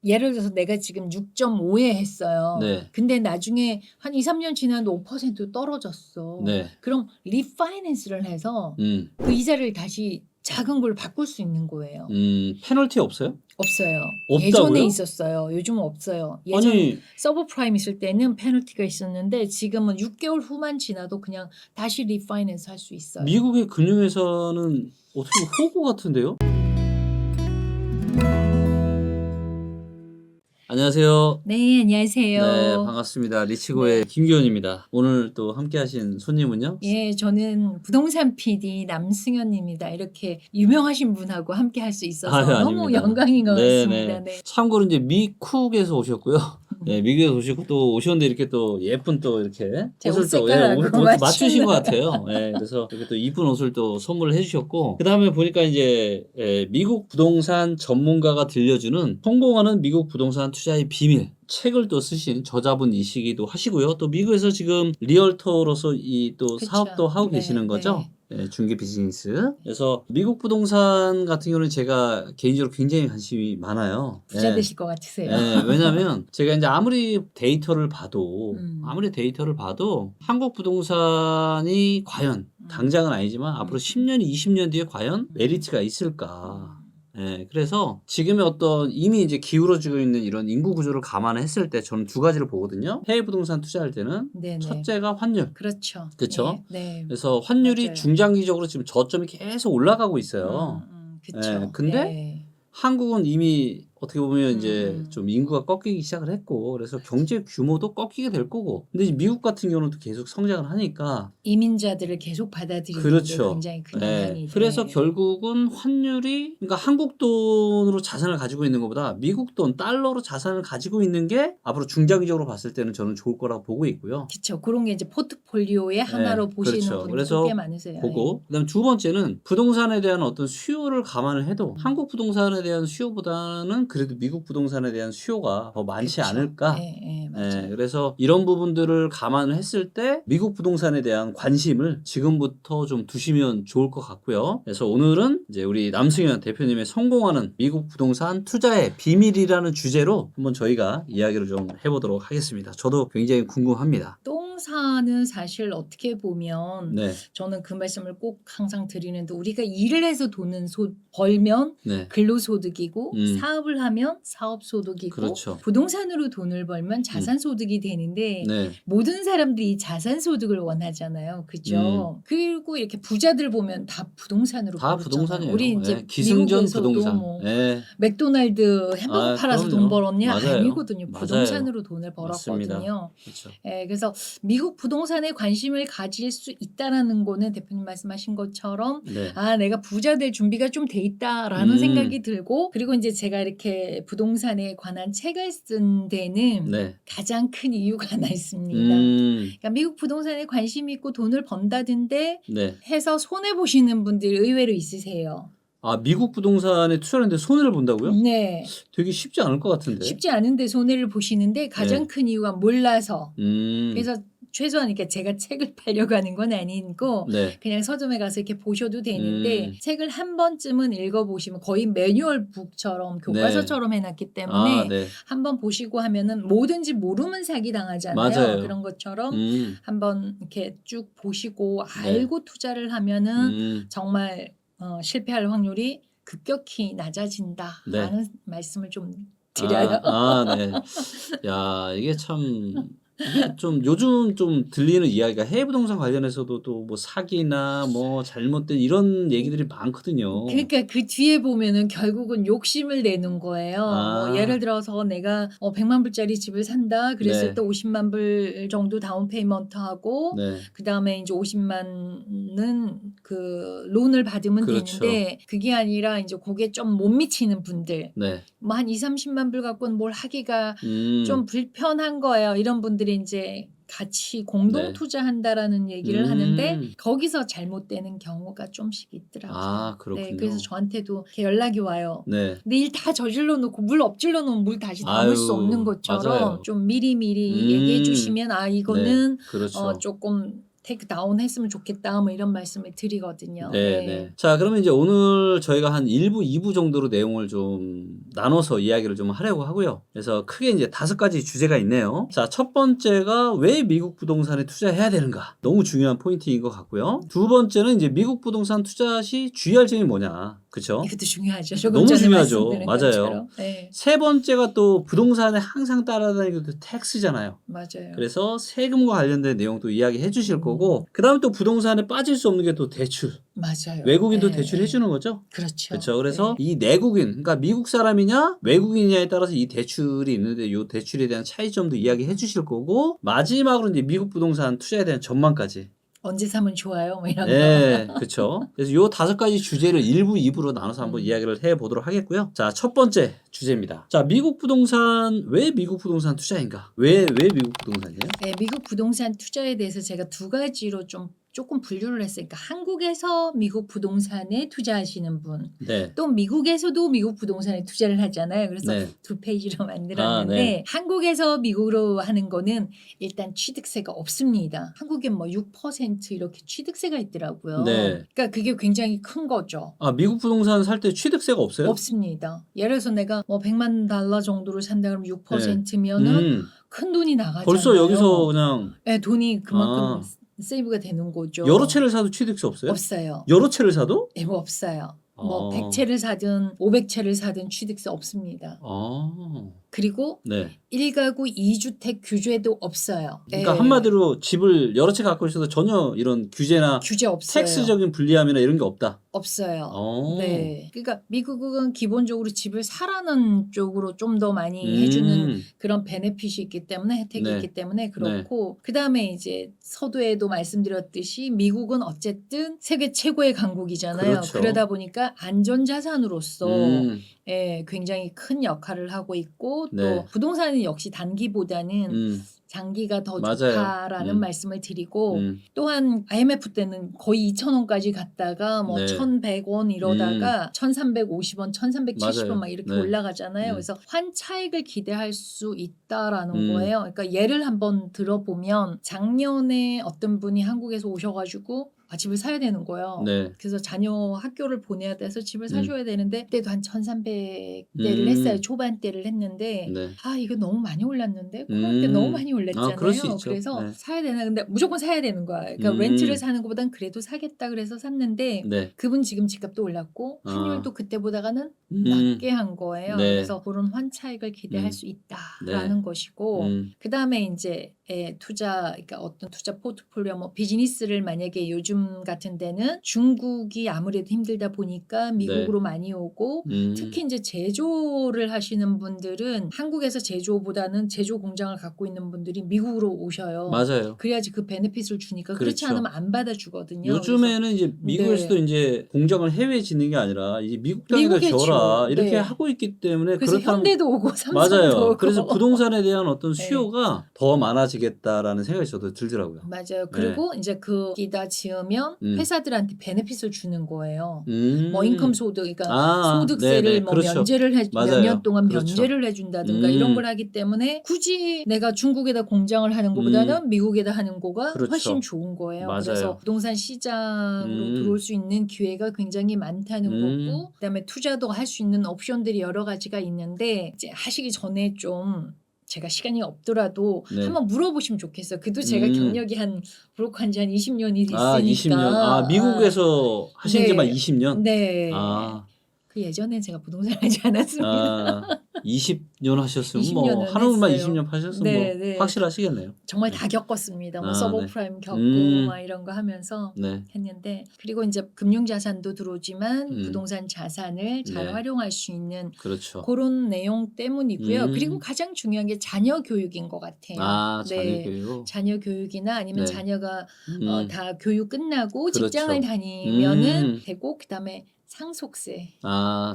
예를 들어서 내가 지금 6.5에 했어요. 네. 근데 나중에 한 2-3년 지나도 5% 떨어졌어. 네. 그럼 리파이낸스를 해서 그 이자를 다시 작은 걸로 바꿀 수 있는 거예요. 페널티 없어요? 없어요. 없다고요? 예전에 있었어요. 요즘은 없어요. 예전 아니 서브프라임 있을 때는 페널티가 있었는데 지금은 6개월 후만 지나도 그냥 다시 리파이낸스 할 수 있어요. 미국의 금융회사는 어떻게 호구 같은데요? 안녕하세요. 네, 안녕하세요. 네, 반갑습니다. 리치고의 김기훈입니다. 오늘 또 함께하신 손님은요? 예, 저는 부동산 PD 남승현입니다. 이렇게 유명하신 분하고 함께 할 수 있어서 너무 아닙니다. 영광인 것 네네. 같습니다. 네. 참고로 이제 미쿡에서 오셨고요. 네, 미국에서 오시고 또 오셨는데 이렇게 또 예쁜 또 이렇게 제 옷을 옷 또 색깔하고 옷 맞추신 맞춘- 것 같아요. 네, 그래서 이렇게 또 이쁜 옷을 또 선물을 해주셨고 그 다음에 보니까 이제 미국 부동산 전문가가 들려주는 성공하는 미국 부동산 투자의 비밀 책을 또 쓰신 저자분이시기도 하시고요. 또 미국에서 지금 리얼터로서 이 또 그쵸. 사업도 하고 네, 계시는 거죠. 네. 네, 중개 비즈니스. 그래서 미국 부동산 같은 경우는 제가 개인적으로 굉장히 관심이 많아요. 부자 네. 되실 것 같으세요. 네, 왜냐면 제가 이제 아무리 데이터를 봐도 한국 부동산이 과연 당장은 아니지만 앞으로 10년, 20년 뒤에 과연 메리트가 있을까? 네, 그래서 지금의 어떤 이미 이제 기울어지고 있는 이런 인구 구조를 감안했을 때 저는 두 가지를 보거든요. 해외 부동산 투자할 때는 네네. 첫째가 환율. 그렇죠. 그쵸? 네. 네. 그래서 환율이 맞아요. 중장기적으로 지금 저점이 계속 올라가고 있어요. 그렇죠. 근데 네. 한국은 이미 어떻게 보면 이제 음. 좀 인구가 꺾이기 시작을 했고 그래서 경제 규모도 꺾이게 될 거고 근데 이제 미국 같은 경우는 또 계속 성장을 하니까 이민자들을 계속 받아들이는 게 그렇죠. 굉장히 큰 네. 영향이 그래서 돼. 결국은 환율이 그러니까 한국 돈으로 자산을 가지고 있는 것보다 미국 돈 달러로 자산을 가지고 있는 게 앞으로 중장기적으로 봤을 때는 저는 좋을 거라고 보고 있고요. 그렇죠. 그런 게 이제 포트폴리오의 하나로 보시는 그렇죠. 분들도 그래서 꽤 많으세요. 보고 그다음 두 번째는 부동산에 대한 어떤 수요를 감안을 해도 한국 부동산에 대한 수요보다는 그래도 미국 부동산에 대한 수요가 더 많지 그렇죠. 않을까? 네, 맞아요. 그래서 이런 부분들을 감안을 했을 때 미국 부동산에 대한 관심을 지금부터 좀 두시면 좋을 것 같고요. 그래서 오늘은 이제 우리 남승현 대표님의 성공하는 미국 부동산 투자의 비밀이라는 주제로 한번 저희가 이야기를 좀 해보도록 하겠습니다. 저도 굉장히 궁금합니다. 부동산은 사실 어떻게 보면 네, 저는 그 말씀을 꼭 항상 드리는데 우리가 일을 해서 돈은 벌면 네, 근로소득이고 음. 사업을 하면 사업소득이고 그렇죠. 부동산으로 돈을 벌면 자산소득이 되는데 네, 모든 사람들이 자산소득을 원하잖아요. 그죠? 그리고 이렇게 부자들 보면 다 부동산으로 다 벌었잖아요. 부동산이에요. 우리 이제 예, 기승전 미국에서도 부동산. 뭐 예. 맥도날드 햄버거 팔아서 돈 그럼요. 벌었냐? 맞아요. 아니거든요. 맞아요. 부동산으로 돈을 맞습니다. 벌었거든요. 그렇죠. 그래서 미국 부동산에 관심을 가질 수 있다라는 거는 대표님 말씀하신 것처럼 네. 내가 부자 될 준비가 좀 돼 있다라는 생각이 들고 그리고 이제 제가 이렇게 부동산에 관한 책을 쓴 데는 네. 가장 큰 이유가 하나 있습니다. 음. 그러니까 미국 부동산에 관심이 있고 돈을 번다던데 네. 해서 손해 보시는 분들이 의외로 있으세요. 아, 미국 부동산에 투자하는데 손해를 본다고요? 네. 되게 쉽지 않을 것 같은데. 쉽지 않은데 손해를 보시는데 가장 네. 큰 이유가 몰라서. 음. 그래서 최소한 이렇게 제가 책을 팔려고 하는 건 아니고 네. 그냥 서점에 가서 이렇게 보셔도 되는데 음. 책을 한 번쯤은 읽어보시면 거의 매뉴얼 북처럼 교과서처럼 해놨기 때문에 네. 한번 보시고 하면은 뭐든지 모르면 사기 당하잖아요. 맞아요. 그런 것처럼 음. 한번 이렇게 쭉 보시고 네. 알고 투자를 하면은 정말 실패할 확률이 급격히 낮아진다라는 말씀을 좀 드려요. 네. 야, 이게 참 이게 좀 요즘 좀 들리는 이야기가 해외 부동산 관련해서도 또 뭐 사기나 뭐 잘못된 이런 얘기들이 많거든요. 그러니까 그 뒤에 보면은 결국은 욕심을 내는 거예요. 뭐 예를 들어서 내가 100만 불짜리 집을 산다. 그랬을 네. 때 50만 불 정도 다운 페이먼트 하고 네. 그다음에 이제 50만은 그 론을 받으면 그렇죠. 되는데 그게 아니라 이제 그게 좀 못 미치는 분들 네. 뭐 한 2-30만 불 갖고는 뭘 하기가 좀 좀 불편한 거예요. 이런 분들이 이제 같이 공동 네. 투자한다라는 얘기를 하는데 거기서 잘못되는 경우가 좀씩 있더라고요. 그렇군요. 그래서 저한테도 이렇게 연락이 와요. 네. 근데 일 다 저질러 놓고 물 엎질러 놓으면 물 다시 담을 수 없는 것처럼 맞아요. 좀 미리미리 얘기해 주시면 이거는 그렇죠. 조금 테이크다운 했으면 좋겠다 뭐 이런 말씀을 드리거든요. 네. 자, 그러면 이제 오늘 저희가 한 1부, 2부 정도로 내용을 좀 나눠서 이야기를 좀 하려고 하고요. 그래서 크게 이제 5가지 주제가 있네요. 자, 첫 번째가 왜 미국 부동산에 투자해야 되는가? 너무 중요한 포인트인 것 같고요. 두 번째는 이제 미국 부동산 투자 시 주의할 점이 뭐냐? 그렇죠? 이것도 중요하죠. 조금 너무 전에 중요하죠. 말씀드린 맞아요. 것처럼. 네. 세 번째가 또 부동산에 항상 따라다니는 게 텍스잖아요. 맞아요. 그래서 세금과 관련된 내용도 이야기해 주실 거고, 그 다음에 또 부동산에 빠질 수 없는 게 또 대출. 맞아요. 외국인도 네. 대출해 주는 거죠. 그렇죠. 그렇죠. 그래서 네. 이 내국인, 그러니까 미국 사람이냐 외국인이냐에 따라서 이 대출이 있는데 이 대출에 대한 차이점도 이야기해 주실 거고, 마지막으로 이제 미국 부동산 투자에 대한 전망까지. 언제 사면 좋아요? 뭐 이런 거. 네, 그렇죠. 그래서 요 5가지 주제를 1부, 2부로 나눠서 한번 이야기를 해 보도록 하겠고요. 자, 첫 번째 주제입니다. 자, 미국 부동산, 왜 미국 부동산 투자인가? 왜 미국 부동산이에요? 네, 미국 부동산 투자에 대해서 제가 2가지로 조금 분류를 했으니까 한국에서 미국 부동산에 투자하시는 분, 네. 또 미국에서도 미국 부동산에 투자를 하잖아요. 그래서 네. 2페이지로 만들었는데 네. 한국에서 미국으로 하는 거는 일단 취득세가 없습니다. 한국엔 뭐 6% 이렇게 취득세가 있더라고요. 네. 그러니까 그게 굉장히 큰 거죠. 아, 미국 부동산 살 때 취득세가 없어요? 없습니다. 예를 들어서 내가 뭐 $100만 정도로 산다 그러면 6%면은 큰 돈이 나가잖아요. 벌써 여기서 그냥 네, 돈이 그만큼 세이브가 되는 거죠. 여러 채를 사도 취득세 없어요? 없어요. 여러 채를 사도? 네, 뭐 없어요. 뭐 100채를 사든 500채를 사든 취득세 없습니다. 그리고 네. 1가구 2주택 규제도 없어요. 그러니까 네. 한마디로 집을 여러 채 갖고 있어도 전혀 이런 규제나 규제 없어요. 텍스적인 불리함이나 이런 게 없다. 없어요. 네. 그러니까 미국은 기본적으로 집을 사라는 쪽으로 좀 더 많이 해주는 그런 베네핏이 있기 때문에 혜택이 네. 있기 때문에 그렇고 그다음에 이제 서두에도 말씀드렸듯이 미국은 어쨌든 세계 최고의 강국이잖아요. 그렇죠. 그러다 보니까 안전자산으로서 굉장히 큰 역할을 하고 있고 또 네. 부동산은 역시 단기보다는 장기가 더 맞아요. 좋다라는 말씀을 드리고 또한 IMF 때는 거의 2,000원까지 갔다가 뭐 네. 1,100원 이러다가 1,350원, 1,370원 맞아요. 막 이렇게 네. 올라가잖아요. 그래서 환차익을 기대할 수 있다라는 음. 거예요. 그러니까 예를 한번 들어보면 작년에 어떤 분이 한국에서 오셔가지고 집을 사야 되는 거예요. 네. 그래서 자녀 학교를 보내야 돼서 집을 사줘야 되는데 그때도 한 1,300대를 했어요. 초반대를 했는데 네. 이거 너무 많이 올랐는데 코로나 때 너무 많이 올랐잖아요. 그럴 수 있죠. 그래서 네. 사야 되나 근데 무조건 사야 되는 거야. 그러니까 렌트를 사는 것보단 그래도 사겠다 그래서 샀는데 네. 그분 지금 집값도 올랐고 환율도 그때보다는 낮게 한 거예요. 네. 그래서 그런 환차익을 기대할 수 있다라는 것이고 그다음에 이제 그러니까 어떤 투자 포트폴리오 뭐 비즈니스를 만약에 요즘 같은 데는 중국이 아무래도 힘들다 보니까 미국으로 많이 오고 특히 이제 제조를 하시는 분들은 한국에서 제조보다는 제조 공장을 갖고 있는 분들이 미국으로 오셔요. 맞아요. 그래야지 그 베네핏을 주니까 그렇지 그렇죠. 않으면 안 받아주거든요. 요즘에는 이제 미국에서도 이제 공장을 해외에 짓는 게 아니라 이제 미국 땅에다 미국에 지어라 줘. 이렇게 네. 하고 있기 때문에 그래서 그렇다면 현대도 오고 삼성도 맞아요. 오고. 그래서 부동산에 대한 어떤 수요가 더 많아지겠다라는 생각이 저도 들더라고요. 맞아요. 그리고 이제 거기다 지으면 회사들한테 베네핏을 주는 거예요. 뭐 인컴 소득, 그러니까 소득세를 네네. 뭐 그렇죠. 면제를 몇 년 동안 그렇죠. 면제를 해준다든가 이런 걸 하기 때문에 굳이 내가 중국에다 공장을 하는 것보다는 미국에다 하는 거가 그렇죠. 훨씬 좋은 거예요. 맞아요. 그래서 부동산 시장으로 들어올 수 있는 기회가 굉장히 많다는 거고 그다음에 투자도 할 수 있는 옵션들이 여러 가지가 있는데 이제 하시기 전에 좀 제가 시간이 없더라도 한번 물어보시면 좋겠어요. 그래도 제가 경력이 브로커한 지 한 20년이 됐으니까. 20년. 미국에서 하신 지만 20년? 네. 그 예전에 제가 부동산 하지 않았습니다. 20년 하셨으면 20 뭐 년은 한국만 했어요. 20년 하셨으면 네, 뭐 네. 확실하시겠네요. 정말 다 겪었습니다. 뭐 네. 서브프라임 겪고 막 이런 거 하면서 네. 했는데 그리고 이제 금융자산도 들어오지만 부동산 자산을 잘 네. 활용할 수 있는 그렇죠. 그런 내용 때문이고요. 그리고 가장 중요한 게 자녀 교육인 것 같아요. 자녀 교육. 자녀 교육이나 아니면 네. 자녀가 다 교육 끝나고 그렇죠. 직장을 다니면은 되고 그다음에 상속세.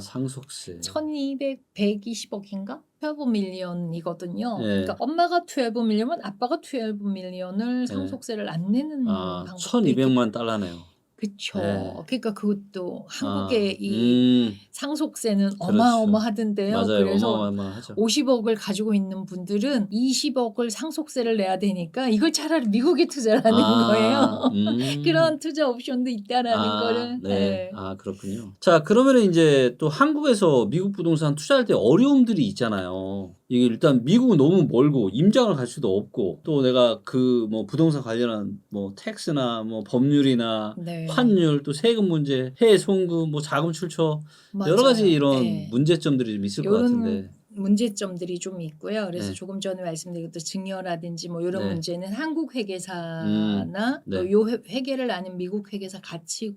상속세. 120억인가? 12 밀리언이거든요. 네. 그러니까 엄마가 12 밀리언, 아빠가 12 밀리언을 상속세를 안 내는 방법도 1200만 달러네요. 그쵸. 네. 그러니까 그것도 한국의 이 상속세는 그렇죠. 어마어마하던데요. 맞아요. 그래서 어마어마하죠. 50억을 가지고 있는 분들은 20억을 상속세를 내야 되니까 이걸 차라리 미국에 투자를 하는 거예요. 그런 투자 옵션도 있다라는 거를. 네. 네. 아, 그렇군요. 자, 그러면은 이제 또 한국에서 미국 부동산 투자할 때 어려움들이 있잖아요. 이게 일단 미국은 너무 멀고 임장을 갈 수도 없고 또 내가 그 뭐 부동산 관련한 뭐 텍스나 뭐 법률이나 네. 환율 또 세금 문제, 해외 송금, 뭐 자금 출처 여러 가지 맞아요. 이런 네. 문제점들이 좀 있을 것 요런 같은데. 문제점들이 좀 있고요. 그래서 네. 조금 전에 말씀드린 또 증여라든지 뭐 이런 네. 문제는 한국 회계사나 네. 또 요 회계를 아는 미국 회계사 같이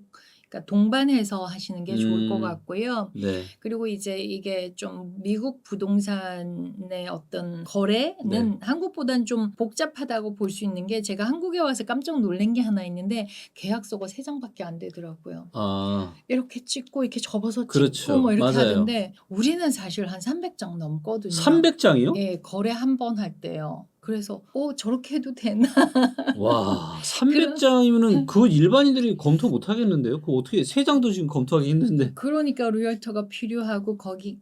그러니까 동반해서 하시는 게 좋을 것 같고요. 네. 그리고 이제 이게 좀 미국 부동산의 어떤 거래는 한국보다는 좀 복잡하다고 볼 수 있는 게 제가 한국에 와서 깜짝 놀란 게 하나 있는데 계약서가 3장밖에 안 되더라고요. 아, 이렇게 찍고 이렇게 접어서 그렇죠. 찍고 뭐 이렇게 맞아요. 하던데 우리는 사실 한 300장 넘거든요. 300장이요? 예, 거래 한 번 할 때요. 그래서 저렇게 해도 되나? 와, 300장이면은 그거 일반인들이 검토 못 하겠는데요? 그거 어떻게 3장도 지금 검토하기 힘든데. 그러니까 리얼터가 필요하고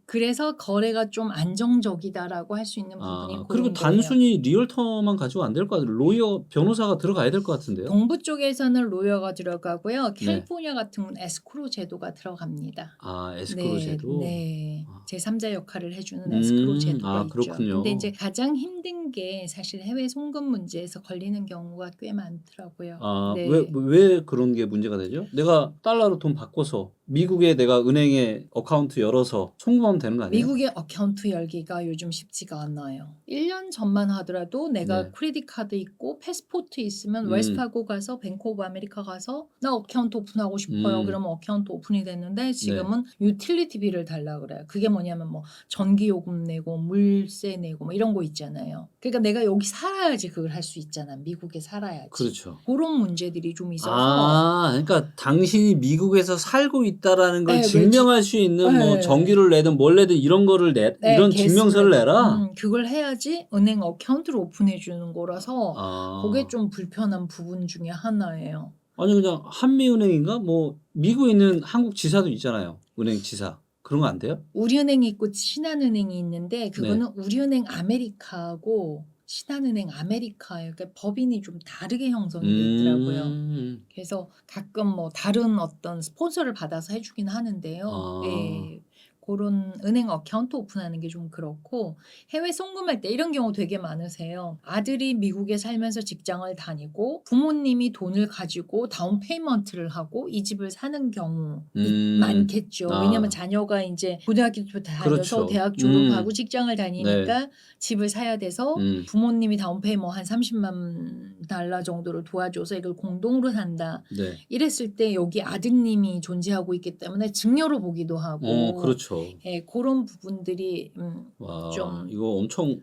그래서 거래가 좀 안정적이다라고 할 수 있는 부분이 아, 그런 그리고 거예요. 단순히 리얼터만 가지고 안 될 것 같아요. 로이어, 변호사가 들어가야 될 것 같은데요? 동부 쪽에서는 로여가 들어가고요. 네. 캘리포니아 같은 경우는 에스크로 제도가 들어갑니다. 아, 에스크로 네, 제도? 네. 아. 제3자 역할을 해주는 에스크로 제도가 아, 있죠. 그렇군요. 근데 이제 가장 힘든 게 사실 해외 송금 문제에서 걸리는 경우가 꽤 많더라고요. 아, 네. 왜 그런 게 문제가 되죠? 내가 달러로 돈 바꿔서 미국에 내가 은행에 어카운트 열어서 송금하면 되는 거 아니에요? 미국의 어카운트 열기가 요즘 쉽지가 않아요. 1년 전만 하더라도 내가 네. 크레딧 카드 있고 패스포트 있으면 음. 웰스파고 가서 뱅크 오브 아메리카 가서 나 어카운트 오픈하고 싶어요. 그러면 어카운트 오픈이 됐는데 지금은 유틸리티 비를 달라 그래요. 그게 뭐냐면 뭐 전기요금 내고 물세 내고 뭐 이런 거 있잖아요. 그러니까 내가 여기 살아야지 그걸 할 수 있잖아. 미국에 살아야지. 그렇죠. 그런 문제들이 좀 있어서 아, 그러니까 당신이 미국에서 살고 있다라는 걸 네, 증명할 수 있는 뭐 네. 전기를 내든 뭘 내든 이런 거를 네, 이런 증명서를 내라. 그걸 해야지 은행 어카운트를 오픈해 주는 거라서 아. 그게 좀 불편한 부분 중에 하나예요. 아니 그냥 한미은행인가 뭐 미국에 있는 한국 지사도 있잖아요. 은행 지사. 그런 거 안 돼요? 우리은행이 있고 신한은행이 있는데 그거는 우리은행 아메리카하고 신한은행 아메리카예요. 그러니까 법인이 좀 다르게 형성이 돼 있더라고요. 그래서 가끔 뭐 다른 어떤 스폰서를 받아서 해주긴 하는데요. 예. 그런 은행 어카운트 오픈하는 게 좀 그렇고 해외 송금할 때 이런 경우 되게 많으세요. 아들이 미국에 살면서 직장을 다니고 부모님이 돈을 가지고 다운 페이먼트를 하고 이 집을 사는 경우 많겠죠. 왜냐하면 자녀가 이제 고등학교 다녀서 그렇죠. 대학 졸업하고 직장을 다니니까 집을 사야 돼서 부모님이 다운 페이 뭐 한 30만 달러 정도를 도와줘서 이걸 공동으로 산다. 네. 이랬을 때 여기 아드님이 존재하고 있기 때문에 증여로 보기도 하고 그렇죠. 예, 그런 부분들이 와, 좀 이거 엄청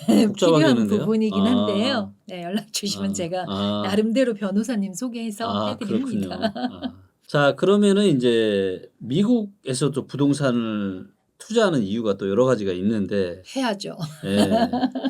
필요한 복잡하겠는데요? 부분이긴 한데요. 네, 연락 주시면 제가 나름대로 변호사님 소개해서 해드립니다. 그렇군요. 자, 그러면은 이제 미국에서도 부동산을 투자하는 이유가 또 여러 가지가 있는데 해야죠. 예,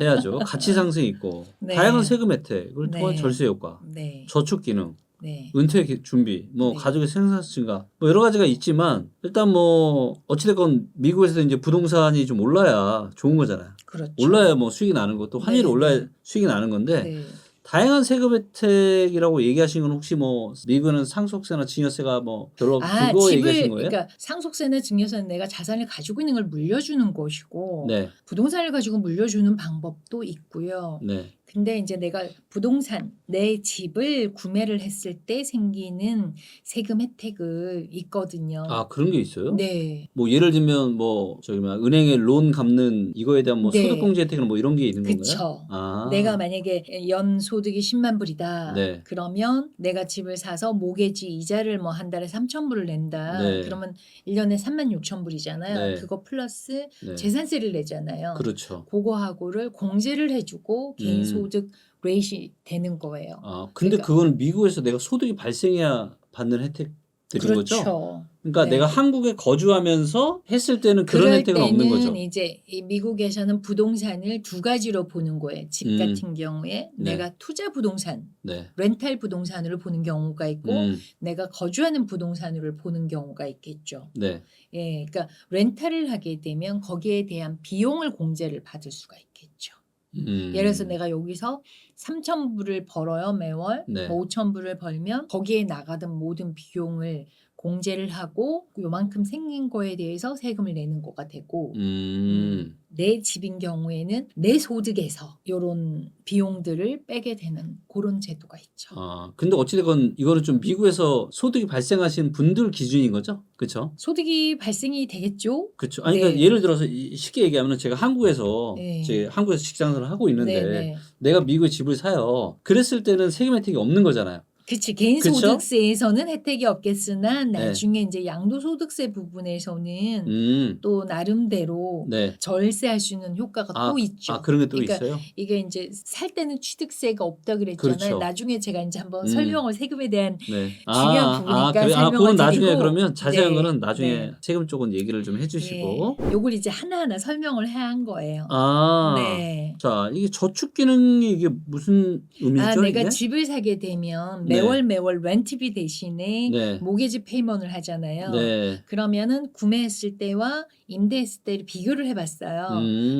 해야죠. 가치 상승이 있고 네. 다양한 세금 혜택을 통한 네. 절세 효과, 네. 저축 기능, 네. 은퇴 준비, 뭐 네. 가족의 생산성 증가, 뭐 여러 가지가 있지만 일단 뭐 어찌됐건 미국에서 이제 부동산이 좀 올라야 좋은 거잖아요. 그렇죠. 올라야 뭐 수익이 나는 것도 환율이 네, 올라야 네. 수익이 나는 건데 네. 다양한 세금 혜택이라고 얘기하신 건 혹시 뭐 미국은 상속세나 증여세가 뭐 별로 그거 얘기하신 거예요? 그러니까 상속세나 증여세는 내가 자산을 가지고 있는 걸 물려주는 것이고 네. 부동산을 가지고 물려주는 방법도 있고요. 네. 근데 이제 내가 부동산 내 집을 구매를 했을 때 생기는 세금 혜택을 있거든요. 아, 그런 게 있어요? 네. 뭐 예를 들면 뭐 저기 뭐 은행에 론 갚는 이거에 대한 뭐 네. 소득공제 혜택은 뭐 이런 게 있는 건가요? 그쵸. 아. 내가 만약에 연 소득이 10만 불이다. 네. 그러면 내가 집을 사서 모게지 이자를 뭐 한 달에 3천 불을 낸다. 네. 그러면 1년에 3만 6천 불이잖아요. 네. 그거 플러스 네. 재산세를 내잖아요. 그렇죠. 그거하고를 공제를 해주고 개인 소득 레이시 되는 거예요. 근데 그러니까- 그거는 미국에서 내가 소득이 발생해야 받는 혜택들인 그렇죠. 거죠? 그러니까 네. 내가 한국에 거주하면서 했을 때는 그런 그럴 혜택은 없는 거죠. 때는 이제 이 미국에서는 부동산을 두 가지로 보는 거예요. 집 같은 경우에 네. 내가 투자 부동산, 네. 렌탈 부동산으로 보는 경우가 있고 내가 거주하는 부동산으로 보는 경우가 있겠죠. 네. 예, 그러니까 렌탈을 하게 되면 거기에 대한 비용을 공제를 받을 수가 있겠죠. 예를 들어서 내가 여기서 3,000불을 벌어요 매월. 네. 뭐 5,000불을 벌면 거기에 나가던 모든 비용을 공제를 하고 요만큼 생긴 거에 대해서 세금을 내는 거가 되고 내 집인 경우에는 내 소득에서 이런 비용들을 빼게 되는 그런 제도가 있죠. 아, 근데 어찌됐건 이거는 좀 미국에서 소득이 발생하신 분들 기준인 거죠? 그렇죠? 소득이 발생이 되겠죠? 그렇죠. 아니 네. 그러니까 예를 들어서 쉽게 얘기하면 제가 한국에서 네. 이제 한국에서 직장을 하고 있는데 네, 네. 내가 미국에 집을 사요. 그랬을 때는 세금 혜택이 없는 거잖아요. 그치. 개인 그쵸? 소득세에서는 혜택이 없겠으나 나중에 이제 양도소득세 부분에서는 또 나름대로 네. 절세할 수 있는 효과가 또 있죠. 아, 그런 게 또 그러니까 있어요? 이게 이제 살 때는 취득세가 없다 그랬잖아요. 그렇죠. 나중에 제가 이제 한번 설명을 세금에 대한 네. 중요한 부분이니까 그래. 설명을 그건 나중에 드리고 그러면 자세한 네, 거는 나중에 네. 세금 쪽은 얘기를 좀 해주시고. 네. 요걸 이제 하나하나 설명을 해야 한 거예요. 네. 자, 이게 저축 기능이 이게 무슨 의미죠? 내가 이게? 집을 사게 되면 네. 매월 렌트비 대신에 네. 모게지 페이먼트를 하잖아요. 네. 그러면은 구매했을 때와 임대했을 때를 비교를 해봤어요.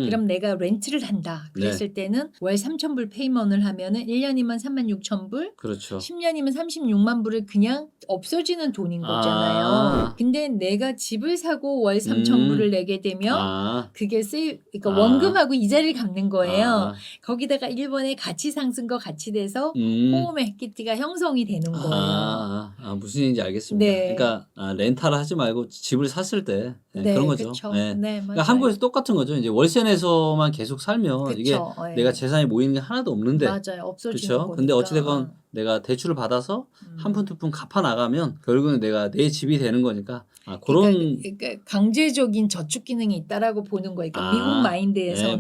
그럼 내가 렌트를 한다. 그랬을 때는 월 3,000불 페이먼트를 하면은 1년이면 36,000불, 그렇죠. 10년이면 36만 불을 그냥 없어지는 돈인 거잖아요. 근데 내가 집을 사고 월 3,000불을 내게 되면 그게 그러니까 원금하고 이자를 갚는 거예요. 거기다가 일본의 가치 상승과 같이 돼서 홈 에퀴티가 형성이 되는 거예요. 무슨 얘기인지 알겠습니다. 네. 그러니까 렌탈을 하지 말고 집을 샀을 때 네, 그런 거죠. 그쵸. 네. 네, 그러니까 맞아요. 한국에서 똑같은 거죠. 이제 월세 내서만 계속 살면 이게 그쵸. 네. 내가 재산이 모이는 게 하나도 없는데, 맞아요. 없어지는 그렇죠. 거니까. 근데 어찌됐건 내가 대출을 받아서 한 푼 두 푼 갚아 나가면 결국은 내가 내 집이 되는 거니까 그런 그러니까 강제적인 저축 기능이 있다라고 보는 거예요. 그러니까 미국 마인드에서는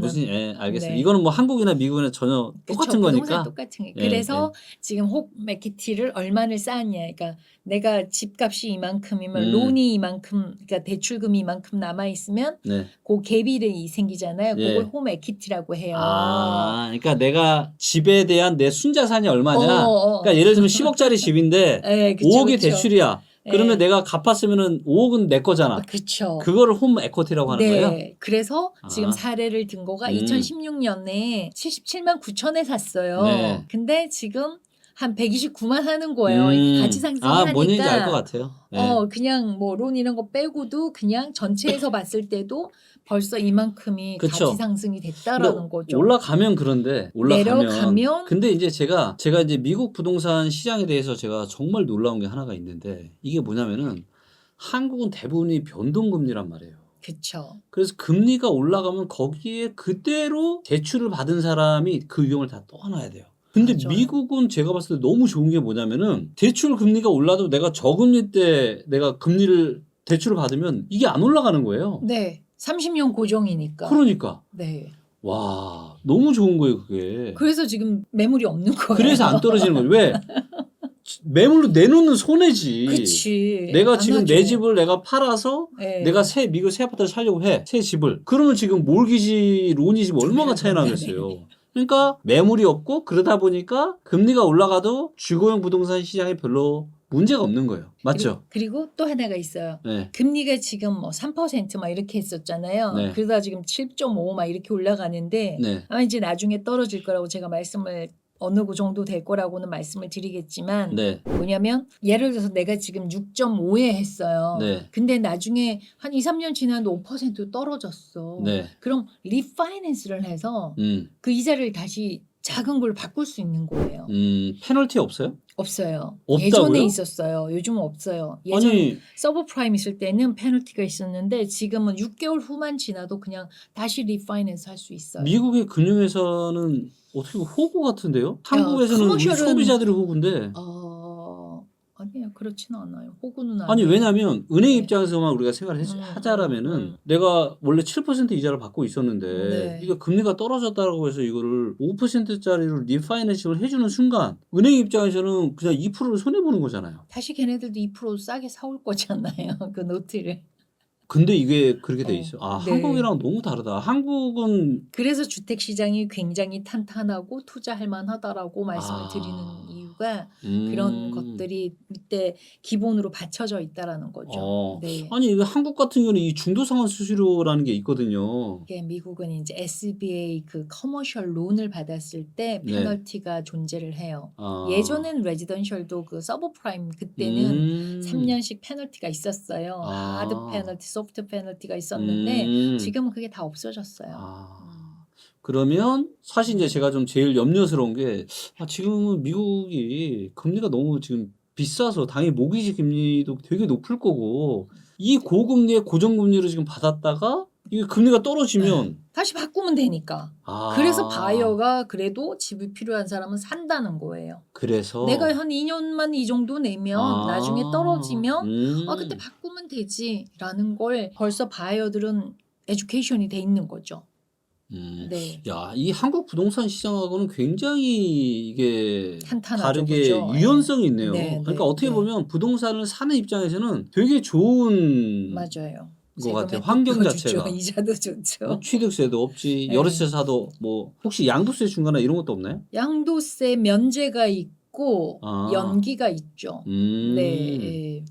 알겠습니다. 네. 이거는 뭐 한국이나 미국이나 전혀 똑같은 부동산 거니까. 똑같은 거. 그래서 지금 홈 에퀴티를 얼마를 쌓았냐. 그러니까 내가 집값이 이만큼이면 론이 이만큼, 그러니까 대출금이 이만큼 남아 있으면 그 갭이 생기잖아요. 그걸 홈 에퀴티라고 해요. 그러니까 내가 집에 대한 내 순자산이 얼마냐. 그러니까 예를 들면 10억짜리 집인데 네, 그쵸, 5억이 그쵸. 대출이야. 그러면 내가 갚았으면은 5억은 내 거잖아. 그렇죠. 그거를 홈 에쿼티라고 하는 거예요? 네. 그래서 지금 사례를 든 거가 2016년에 77만 9천에 샀어요. 네. 근데 지금 한 129만 하는 거예요. 이게 같이 상승하니까. 뭔 얘기인지 알 것 같아요. 네. 그냥 뭐 론 이런 거 빼고도 그냥 전체에서 봤을 때도 벌써 이만큼이 그쵸. 가치 상승이 됐다라는 거죠. 올라가면 그런데 내려가면 근데 이제 제가 이제 미국 부동산 시장에 대해서 제가 정말 놀라운 게 하나가 있는데 이게 뭐냐면은 한국은 대부분이 변동금리란 말이에요. 그렇죠. 그래서 금리가 올라가면 거기에 그대로 대출을 받은 사람이 그 위험을 다 떠안아야 돼요. 근데 맞아요. 미국은 제가 봤을 때 너무 좋은 게 뭐냐면은 대출 금리가 올라도 내가 저금리 때 내가 대출을 받으면 이게 안 올라가는 거예요. 네. 30년 고정이니까. 그러니까. 네. 와, 너무 좋은 거예요, 그게. 그래서 지금 매물이 없는 거예요. 그래서 안 떨어지는 거예요. 왜? 매물로 내놓는 손해지. 그치. 내가 안 지금 하죠. 내 집을 내가 팔아서 네. 내가 미국 새 아파트를 살려고 해. 새 집을. 그러면 지금 몰기지, 론이 지금 얼마나 차이 나겠어요. 그러니까 매물이 없고 그러다 보니까 금리가 올라가도 주거용 부동산 시장에 별로 문제가 없는 거예요. 맞죠? 그리고 또 하나가 있어요. 네. 금리가 지금 뭐 3%막 이렇게 했었잖아요. 네. 그러다 지금 7.5 막 이렇게 올라가는데 네. 아마 이제 나중에 떨어질 거라고 제가 말씀을 어느 그 정도 될 거라고는 말씀을 드리겠지만 네. 뭐냐면 예를 들어서 내가 지금 6.5에 했어요. 네. 근데 나중에 한 2, 3년 지나도 5% 떨어졌어. 네. 그럼 리파이낸스를 해서 그 이자를 다시 작은 걸 바꿀 수 있는 거예요. 페널티 없어요? 없어요. 없다고요? 예전에 있었어요. 요즘은 없어요. 예전 아니, 서브프라임 있을 때는 페널티가 있었는데 지금은 6개월 후만 지나도 그냥 다시 리파이낸스 할 수 있어요. 미국의 금융회사는 어떻게 보면 호구 같은데요? 한국에서는 우리 커머셜은- 소비자들이 호구인데. 아니에요. 그렇지는 않아요. 호구는 아니 아니에요. 왜냐하면 은행 네. 입장에서만 우리가 생각을 하자라면은 내가 원래 7% 이자를 받고 있었는데 네. 이거 금리가 떨어졌다고 해서 이거를 5%짜리로 리파이낸싱을 해주는 순간 은행 입장에서는 그냥 2%를 손해 보는 거잖아요. 다시 걔네들도 2% 싸게 사올 거잖아요. 그 노트를. 근데 이게 그렇게 돼 어, 있어. 아 네. 한국이랑 너무 다르다. 한국은 그래서 주택 시장이 굉장히 탄탄하고 투자할 만하다라고 말씀을 드리는 이유가 그런 것들이 이때 기본으로 받쳐져 있다라는 거죠. 네. 아니 이거 한국 같은 경우는 이 중도 상환 수수료라는 게 있거든요. 이게 미국은 이제 SBA 그 커머셜 론을 받았을 때 네. 페널티가 존재를 해요. 아. 예전엔 레지던셜도 그 서브프라임 그때는 3년씩 페널티가 있었어요. 아. 하드 페널티, 소프트 페널티가 있었는데 지금은 그게 다 없어졌어요. 그러면 사실 이제 제가 좀 제일 염려스러운 게 지금은 미국이 금리가 너무 지금 비싸서 당연히 모기지 금리도 되게 높을 거고 이 고금리에 고정금리로 지금 받았다가 이게 금리가 떨어지면 다시 바꾸면 되니까. 그래서 바이어가 그래도 집이 필요한 사람은 산다는 거예요. 그래서 내가 한 2년만 이 정도 내면 나중에 떨어지면 그때 바꾸면 되지라는 걸 벌써 바이어들은 에듀케이션이 돼 있는 거죠. 네. 야, 이 한국 부동산 시장하고는 굉장히 이게 탄탄하죠, 다르게 그죠? 유연성이 있네요. 네, 그러니까 네, 어떻게 네. 보면 부동산을 사는 입장에서는 되게 좋은 맞아요. 것 같아요. 세금에 환경 또 자체가. 주죠. 이자도 좋죠. 취득세도 없지. 네. 여러채 사도 뭐 혹시 양도세 중간에 이런 것도 없나요? 양도세 면제가 있고 연기가 있죠. 네. 예.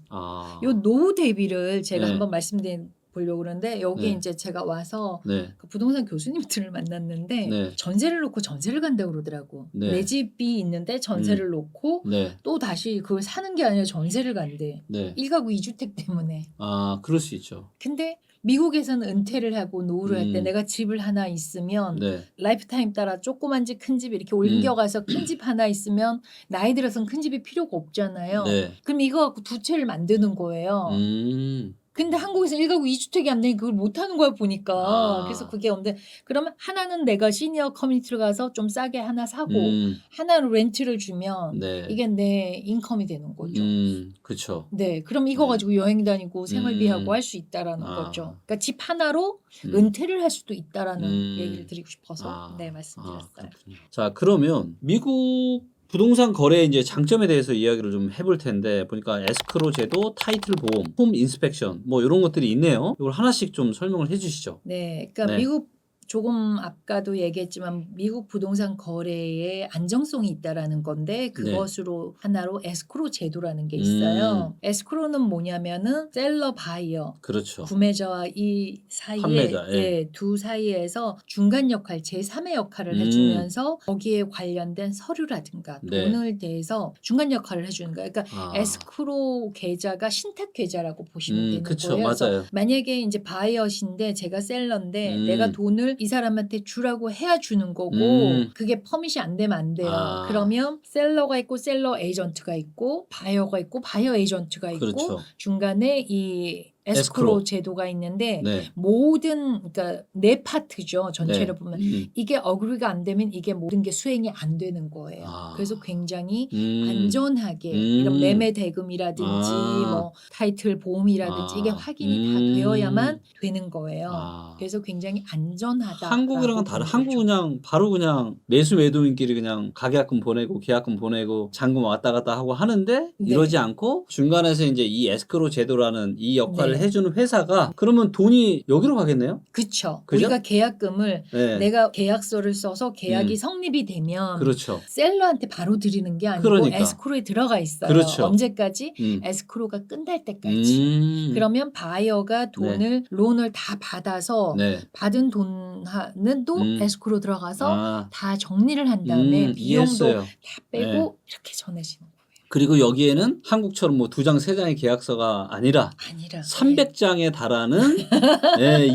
요 노후 대비를 제가 네. 한번 말씀드린 보려고 그러는데 여기 네. 이제 제가 와서 네. 그 부동산 교수님들을 만났는데 네. 전세를 놓고 전세를 간다고 그러더라고. 네. 내 집이 있는데 전세를 놓고 네. 또 다시 그걸 사는 게 아니라 전세를 간대. 네. 1가구 2주택 때문에. 그럴 수 있죠. 근데 미국에서는 은퇴를 하고 노후를 할 때 내가 집을 하나 있으면 네. 라이프타임 따라 조그만 집, 큰 집 이렇게 옮겨가서 큰 집 하나 있으면 나이 들어서는 큰 집이 필요가 없잖아요. 네. 그럼 이거 갖고 두 채를 만드는 거예요. 근데 한국에서 1가구 2주택이 안 되니 그걸 못 하는 거야 보니까. 그래서 그게 없는데 그러면 하나는 내가 시니어 커뮤니티로 가서 좀 싸게 하나 사고 하나는 렌트를 주면 네. 이게 내 인컴이 되는 거죠. 그렇죠. 네, 그럼 이거 네. 가지고 여행 다니고 생활비하고 할 수 있다라는 거죠. 그러니까 집 하나로 은퇴를 할 수도 있다라는 얘기를 드리고 싶어서 네 말씀드렸어요. 그렇군요. 자, 그러면 미국 부동산 거래 이제 장점에 대해서 이야기를 좀 해볼 텐데 보니까 에스크로 제도, 타이틀 보험, 홈 인스펙션 뭐 이런 것들이 있네요. 이걸 하나씩 좀 설명을 해주시죠. 네, 그러니까 네. 미국 조금 아까도 얘기했지만 미국 부동산 거래에 안정성이 있다라는 건데 그것으로 하나로 에스크로 제도라는 게 있어요. 에스크로는 뭐냐면은 셀러 바이어 그렇죠. 구매자와 이 사이에 판매자, 예. 두 사이에서 중간 역할 제3의 역할을 해주면서 거기에 관련된 서류라든가 네. 돈을 대해서 중간 역할을 해주는 거예요. 그러니까 에스크로 계좌가 신탁 계좌라고 보시면 되는 그쵸, 거예요. 그래서 맞아요. 만약에 이제 바이어신데 제가 셀러인데 내가 돈을 이 사람한테 주라고 해야 주는 거고 그게 퍼밋이 안 되면 안 돼요. 그러면 셀러가 있고 셀러 에이전트가 있고 바이어가 있고 바이어 에이전트가 있고 그렇죠. 중간에 이 에스크로 제도가 있는데 네. 모든 그러니까 네 파트죠. 전체를 네. 보면 이게 어그리가 안 되면 이게 모든 게 수행이 안 되는 거예요. 그래서 굉장히 안전하게 이런 매매 대금이라든지 뭐 타이틀 보험이라든지 이게 확인이 다 되어야만 되는 거예요. 그래서 굉장히 안전하다. 한국이랑은 다른. 한국 그냥 바로 그냥 매수 매도인끼리 그냥 가계약금 보내고 계약금 보내고 잔금 왔다 갔다 하고 하는데 이러지 않고 중간에서 이제 이 에스크로 제도라는 이 역할을 해주는 회사가 그러면 돈이 여기로 가겠네요? 그렇죠. 그죠? 우리가 계약금을 내가 계약서를 써서 계약이 성립이 되면 그렇죠. 셀러한테 바로 드리는 게 아니고 그러니까. 에스크로에 들어가 있어요. 그렇죠. 언제까지? 에스크로가 끝날 때까지. 그러면 바이어가 돈을 론을 다 받아서 받은 돈은 또 에스크로 들어가서 다 정리를 한 다음에 비용도 이해했어요. 다 빼고 이렇게 전해지는 거예요. 그리고 여기에는 한국처럼 뭐 2장, 3장의 계약서가 아니라 300장에 달하는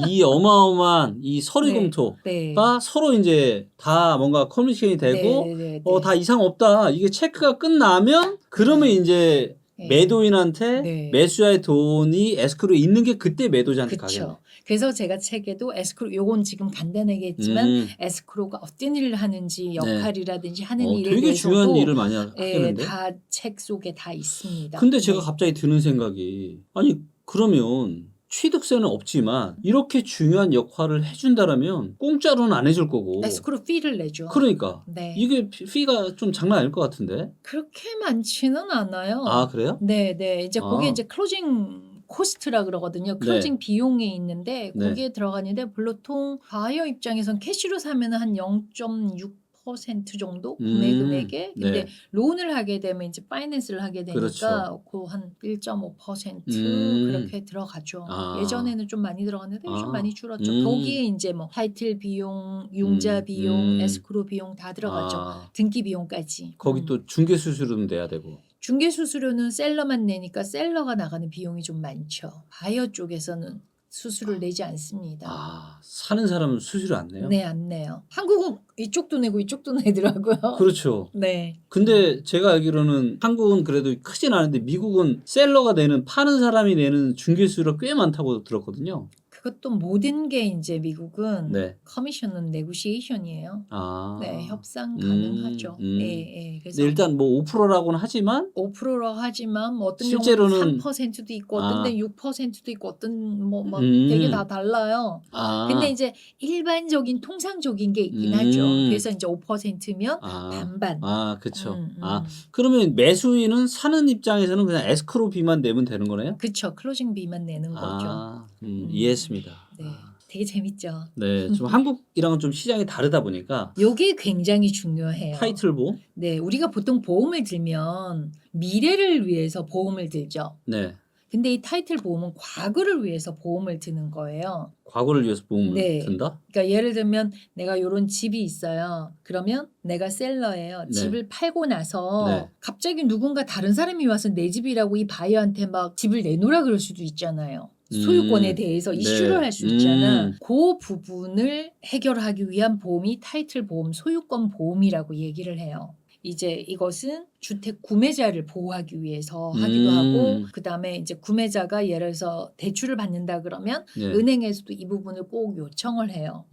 이 어마어마한 이 서류 검토가 서로 이제 다 뭔가 커뮤니케이션이 되고 다 이상 없다. 이게 체크가 끝나면 그러면 이제 매도인한테 매수자의 돈이 에스크로에 있는 게 그때 매도자한테 가겠네. 그래서 제가 책에도 에스크로 요건 지금 간단하게 했지만 에스크로가 어떤 일을 하는지 역할이라든지 하는 일에 되게 대해서도 중요한 일을 많이 하겠는데. 다 책 속에 다 있습니다. 근데 제가 갑자기 드는 생각이 아니 그러면 취득세는 없지만 이렇게 중요한 역할을 해준다라면 공짜로는 안 해줄 거고. 에스크로 피를 내죠. 그러니까 네. 이게 피가 좀 장난 아닐 것 같은데. 그렇게 많지는 않아요. 아 그래요? 네, 네. 이제 그게 아. 이제 클로징 코스트라 그러거든요. 클로징 비용이 있는데 네. 거기에 들어가는데 보통 바이어 입장에선 캐시로 사면은 한 0.6% 정도 구매 금액에 근데 네. 론을 하게 되면 이제 파이낸스를 하게 되니까 그렇죠. 그 한 1.5% 그렇게 들어가죠. 아. 예전에는 좀 많이 들어갔는데 요즘 아. 많이 줄었죠. 거기에 이제 뭐 타이틀 비용, 융자 비용, 에스크로 비용 다 들어가죠. 아. 등기 비용까지. 거기 또 중개 수수료는 내야 되고. 중개 수수료는 셀러만 내니까 셀러가 나가는 비용이 좀 많죠. 바이어 쪽에서는 수수료를 내지 않습니다. 아 사는 사람은 수수료 안 내요? 네, 안 내요. 한국은 이쪽도 내고 이쪽도 내더라고요. 그렇죠. 네. 근데 제가 알기로는 한국은 그래도 크진 않은데 미국은 셀러가 내는 파는 사람이 내는 중개 수수료가 꽤 많다고 들었거든요. 그것도 모든 게 이제 미국은 네. 커미션은 네고시에이션이에요. 아. 네, 협상 가능하죠. 네, 그래서 근데 일단 뭐 5%라고는 하지만 5%라고 하지만 뭐 어떤 실제로는 경우는 3%도 있고 어떤 데 6%도 있고 어떤 뭐 막 음. 되게 다 달라요. 아. 근데 이제 일반적인 통상적인 게 있긴 하죠. 그래서 이제 5%면 반반. 아, 그렇죠. 아, 그러면 매수인은 사는 입장에서는 그냥 에스크로비만 내면 되는 거네요? 그렇죠. 클로징 비만 내는 거죠. 이해했습니다. 네. 되게 재밌죠. 네, 좀 한국이랑은 좀 시장이 다르다 보니까 요게 굉장히 중요해요. 타이틀 보험? 네, 우리가 보통 보험을 들면 미래를 위해서 보험을 들죠. 네. 근데 이 타이틀 보험은 과거를 위해서 보험을 드는 거예요. 과거를 위해서 보험을 네. 든다? 그러니까 예를 들면 내가 요런 집이 있어요. 그러면 내가 셀러예요. 네. 집을 팔고 나서 네. 갑자기 누군가 다른 사람이 와서 내 집이라고 이 바이어한테 막 집을 내놓으라 그럴 수도 있잖아요. 소유권에 대해서 이슈를 할 수 있잖아. 그 부분을 해결하기 위한 보험이 타이틀 보험, 소유권 보험이라고 얘기를 해요. 이제 이것은 주택 구매자를 보호하기 위해서 하기도 하고 그다음에 이제 구매자가 예를 들어서 대출을 받는다 그러면 네. 은행에서도 이 부분을 꼭 요청을 해요.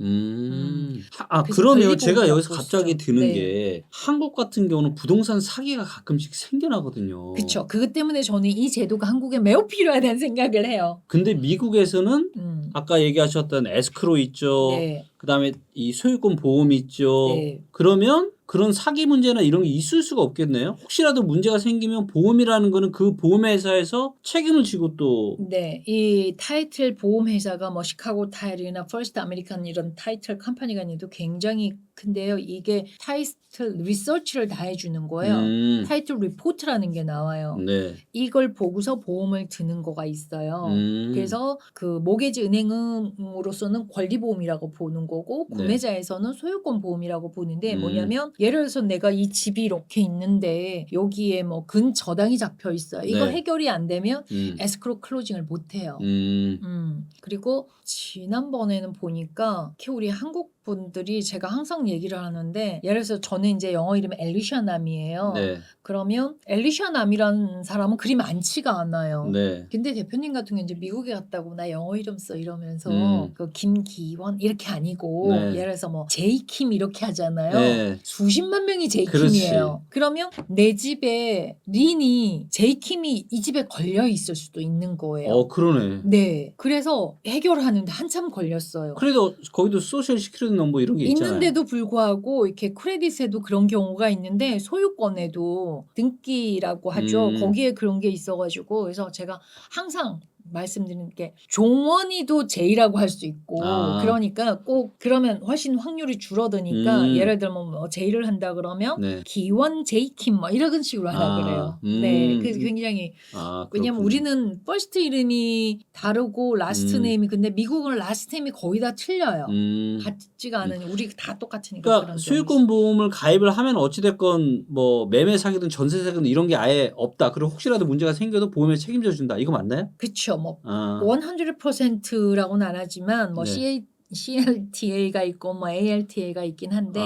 아, 그래서 그러면 제가 권리보호라고 여기서 갑자기 보시죠. 드는 네. 게 한국 같은 경우는 부동산 사기가 가끔씩 생겨나거든요. 그렇죠. 그것 때문에 저는 이 제도가 한국에 매우 필요하다는 생각을 해요. 근데 미국에서는 아까 얘기하셨던 에스크로 있죠. 네. 그다음에 이 소유권 보험 있죠. 네. 그러면 그런 사기 문제나 이런 게 있을 수가 없겠네요. 혹시라도 문제가 생기면 보험이라는 거는 그 보험회사에서 책임을 지고 또 네, 이 타이틀 보험회사가 뭐 시카고 타일이나 퍼스트 아메리칸 이런 타이틀 컴퍼니가 있는데도 굉장히 큰데요. 이게 타이틀 리서치를 다 해주는 거예요. 타이틀 리포트라는 게 나와요. 네. 이걸 보고서 보험을 드는 거가 있어요. 그래서 그 모게지 은행으로서는 권리보험이라고 보는 거고 구매자에서는 소유권 보험이라고 보는데 뭐냐면 예를 들어서 내가 이 집이 이렇게 있는데 여기에 뭐 근저당이 잡혀 있어요. 이거 네. 해결이 안 되면 에스크로 클로징을 못 해요. 그리고 지난번에는 보니까 우리 한국 분들이 제가 항상 얘기를 하는데 예를 들어서 저는 이제 영어 이름이 엘리샤 남이에요. 네. 그러면 엘리샤 남이라는 사람은 그리 많지가 않아요. 네. 근데 대표님 같은 경우 이제 미국에 갔다고 나 영어 이름 써 이러면서 그 김기원 이렇게 아니고 네. 예를 들어서 뭐 제이킴 이렇게 하잖아요. 네. 수십만 명이 제이킴이에요. 그러면 내 집에 린이 제이킴이 이 집에 걸려 있을 수도 있는 거예요. 그러네. 네. 그래서 해결하는데 한참 걸렸어요. 그래도 거기도 소셜 시큐리티 넘버 이런 게 있잖아요. 있는데도 불구하고 이렇게 크레딧에도 그런 경우가 있는데 소유권에도 등기라고 하죠. 거기에 그런 게 있어가지고 그래서 제가 항상 말씀드리는 게 종원이도 제이라고 할 수 있고 그러니까 꼭 그러면 훨씬 확률이 줄어드니까 예를 들면 뭐 제이를 한다 그러면 네. 기원 제이킴 뭐 이런 식으로 하라 그래요. 네, 그래서 굉장히 왜냐면 우리는 퍼스트 이름이 다르고 라스트 네임이 근데 미국은 라스트 네임이 거의 다 틀려요. 같지가 않으니 우리 다 똑같으니까. 그러니까 그런 소유권 보험을 가입을 하면 어찌됐건 뭐 매매 사기든 전세 사기든 이런 게 아예 없다. 그리고 혹시라도 문제가 생겨도 보험에 책임져 준다. 이거 맞나요? 그렇죠. 뭐 100%라고는 안 하지만 뭐 네. CLTA가 있고 뭐 ALTA가 있긴 한데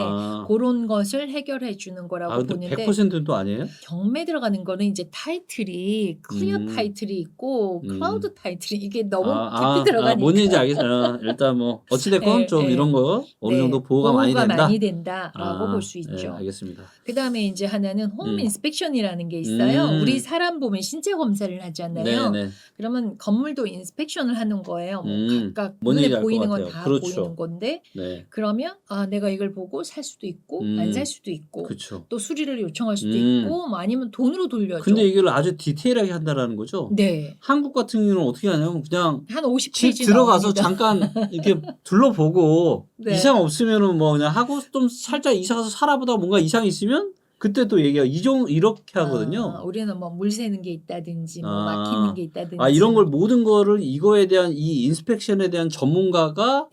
그런 것을 해결해 주는 거라고 근데 보는데 100%는 또 아니에요? 경매 들어가는 거는 이제 타이틀이 클리어 타이틀이 있고 클라우드 타이틀이 이게 너무 깊이 들어가니까 뭔 얘기인지 알겠어요. 일단 뭐 어찌됐건 네, 좀 네. 이런 거 어느 정도 보호가 많이 된다. 된다라고 볼 수 네, 있죠. 알겠습니다. 그다음에 이제 하나는 홈 인스펙션이라는 게 있어요. 우리 사람 보면 신체 검사를 하잖아요. 네네. 그러면 건물도 인스펙션을 하는 거예요. 뭐 각각 뭔 눈에 얘기인지 알 것 보이는 건 같아요. 다 그렇죠. 보이는 건데 네. 그러면 내가 이걸 보고 살 수도 있고 안 살 수도 있고 그쵸. 또 수리를 요청할 수도 있고 뭐 아니면 돈으로 돌려줘. 근데 이걸 아주 디테일하게 한다라는 거죠? 네. 한국 같은 경우는 어떻게 하냐면 그냥 한 집 50페이지 들어가서 나옵니다. 잠깐 이렇게 둘러보고 네. 이상 없으면은 뭐 그냥 하고 좀 살짝 이사 가서 살아보다가 뭔가 이상이 있으면 그때 또 얘기가 이렇게 하거든요. 우리는 뭐 물 새는 게 있다든지 뭐 막히는 게 있다든지 이런 걸 모든 거를 이거에 대한 이 인스펙션에 대한 전문가가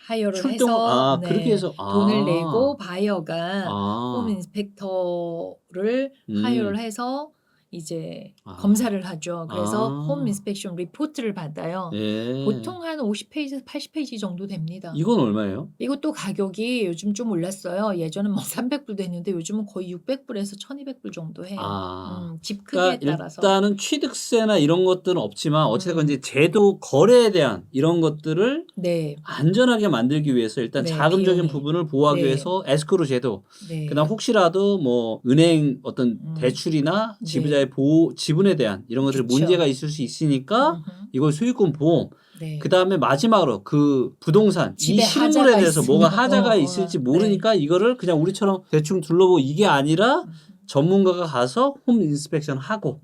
하이어를 출동 해서 그렇게 해서 돈을 내고 바이어가 홈 인스펙터를 하이어를 해서 이제 검사를 하죠. 그래서 홈 인스펙션 리포트를 받아요. 보통 한 50페이지에서 80페이지 정도 됩니다. 이건 얼마예요? 이것도 가격이 요즘 좀 올랐어요. 예전은 뭐 300불도 했는데 요즘은 거의 600불에서 1200불 정도 해요. 집 크기에 그러니까 따라서. 일단은 취득세나 이런 것들은 없지만 어쨌든 이제 제도 거래에 대한 이런 것들을 안전하게 만들기 위해서 일단 자금적인 부분을 보호하기 위해서 에스크로 제도 그다음 혹시라도 뭐 은행 어떤 대출이나 지분자의 지분에 대한 이런 것들이 문제가 있을 수 있으니까 이걸 소유권 보험 그다음에 마지막으로 그 부동산 이 실물에 대해서 뭐가 하자가 있을지 모르니까 이거를 그냥 우리처럼 대충 둘러보고 이게 아니라 전문가가 가서 홈 인스펙션 하고